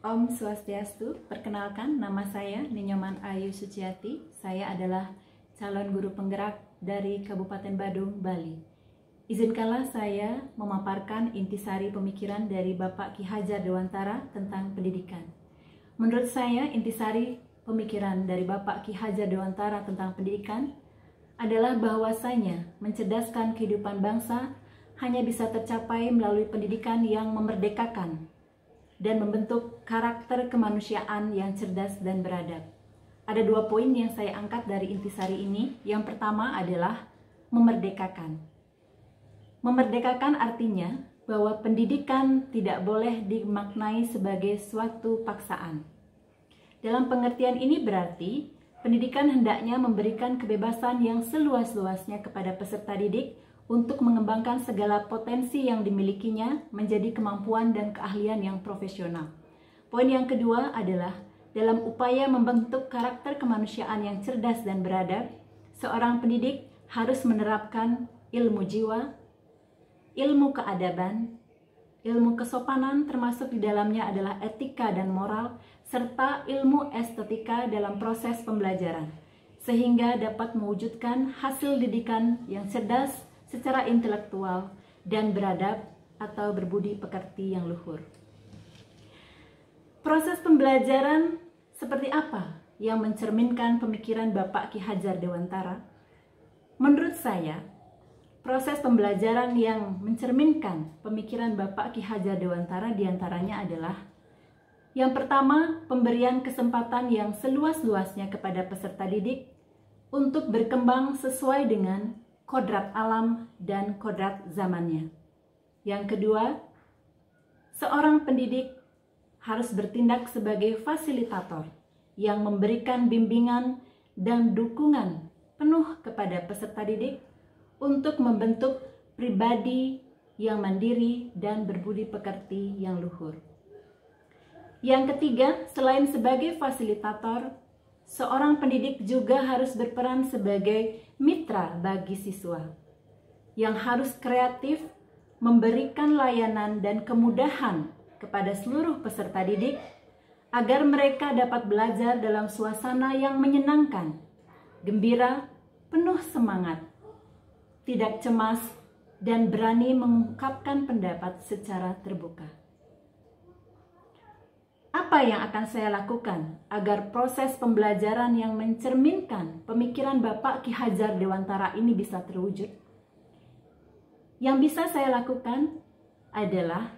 Om Swastiastu, perkenalkan nama saya Ninyoman Ayu Suciati. Saya adalah calon guru penggerak dari Kabupaten Badung, Bali. Izinkanlah saya memaparkan intisari pemikiran dari Bapak Ki Hajar Dewantara tentang pendidikan. Menurut saya, intisari pemikiran dari Bapak Ki Hajar Dewantara tentang pendidikan adalah bahwasanya mencerdaskan kehidupan bangsa hanya bisa tercapai melalui pendidikan yang memerdekakan dan membentuk karakter kemanusiaan yang cerdas dan beradab. Ada 2 poin yang saya angkat dari intisari ini. Yang pertama adalah memerdekakan. Memerdekakan artinya bahwa pendidikan tidak boleh dimaknai sebagai suatu paksaan. Dalam pengertian ini berarti pendidikan hendaknya memberikan kebebasan yang seluas-luasnya kepada peserta didik untuk mengembangkan segala potensi yang dimilikinya menjadi kemampuan dan keahlian yang profesional. Poin yang kedua adalah dalam upaya membentuk karakter kemanusiaan yang cerdas dan beradab, seorang pendidik harus menerapkan ilmu jiwa, ilmu keadaban, ilmu kesopanan termasuk di dalamnya adalah etika dan moral, serta ilmu estetika dalam proses pembelajaran, sehingga dapat mewujudkan hasil didikan yang cerdas secara intelektual dan beradab atau berbudi pekerti yang luhur. Proses pembelajaran seperti apa yang mencerminkan pemikiran Bapak Ki Hajar Dewantara? Menurut saya, proses pembelajaran yang mencerminkan pemikiran Bapak Ki Hajar Dewantara diantaranya adalah: yang pertama, pemberian kesempatan yang seluas-luasnya kepada peserta didik untuk berkembang sesuai dengan kodrat alam dan kodrat zamannya. Yang kedua, seorang pendidik harus bertindak sebagai fasilitator yang memberikan bimbingan dan dukungan penuh kepada peserta didik untuk membentuk pribadi yang mandiri dan berbudi pekerti yang luhur. Yang ketiga, selain sebagai fasilitator, seorang pendidik juga harus berperan sebagai mitra bagi siswa yang harus kreatif memberikan layanan dan kemudahan kepada seluruh peserta didik agar mereka dapat belajar dalam suasana yang menyenangkan, gembira, penuh semangat, tidak cemas, dan berani mengungkapkan pendapat secara terbuka. Apa yang akan saya lakukan agar proses pembelajaran yang mencerminkan pemikiran Bapak Ki Hajar Dewantara ini bisa terwujud? Yang bisa saya lakukan adalah: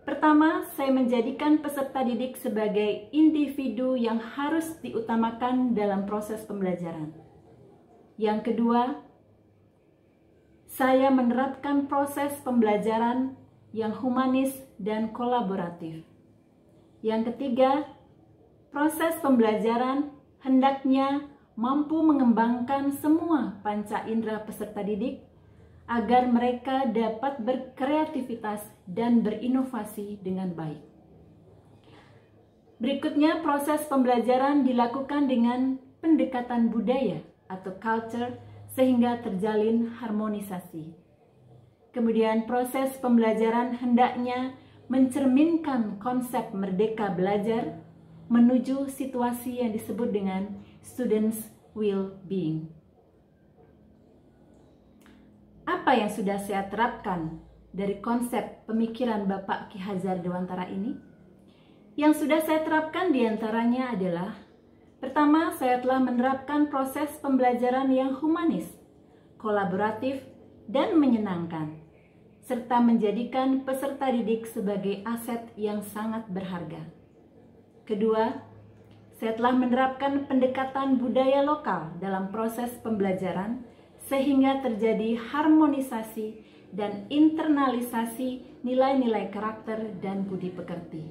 pertama, saya menjadikan peserta didik sebagai individu yang harus diutamakan dalam proses pembelajaran. Yang kedua, saya menerapkan proses pembelajaran yang humanis dan kolaboratif. Yang ketiga, proses pembelajaran hendaknya mampu mengembangkan semua panca indera peserta didik agar mereka dapat berkreativitas dan berinovasi dengan baik. Berikutnya, proses pembelajaran dilakukan dengan pendekatan budaya atau culture sehingga terjalin harmonisasi. Kemudian, proses pembelajaran hendaknya mencerminkan konsep merdeka belajar menuju situasi yang disebut dengan students well-being. Apa yang sudah saya terapkan dari konsep pemikiran Bapak Ki Hajar Dewantara ini? Yang sudah saya terapkan diantaranya adalah: pertama, saya telah menerapkan proses pembelajaran yang humanis, kolaboratif, dan menyenangkan, serta menjadikan peserta didik sebagai aset yang sangat berharga. Kedua, saya telah menerapkan pendekatan budaya lokal dalam proses pembelajaran sehingga terjadi harmonisasi dan internalisasi nilai-nilai karakter dan budi pekerti.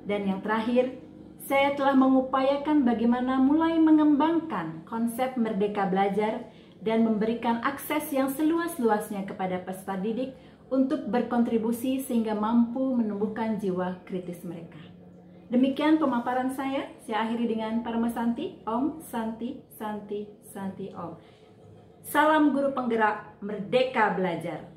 Dan yang terakhir, saya telah mengupayakan bagaimana mulai mengembangkan konsep merdeka belajar dan memberikan akses yang seluas-luasnya kepada peserta didik untuk berkontribusi sehingga mampu menumbuhkan jiwa kritis mereka. Demikian pemaparan saya akhiri dengan Parama Santi, Om Santi Santi Santi Om. Salam guru penggerak, merdeka belajar.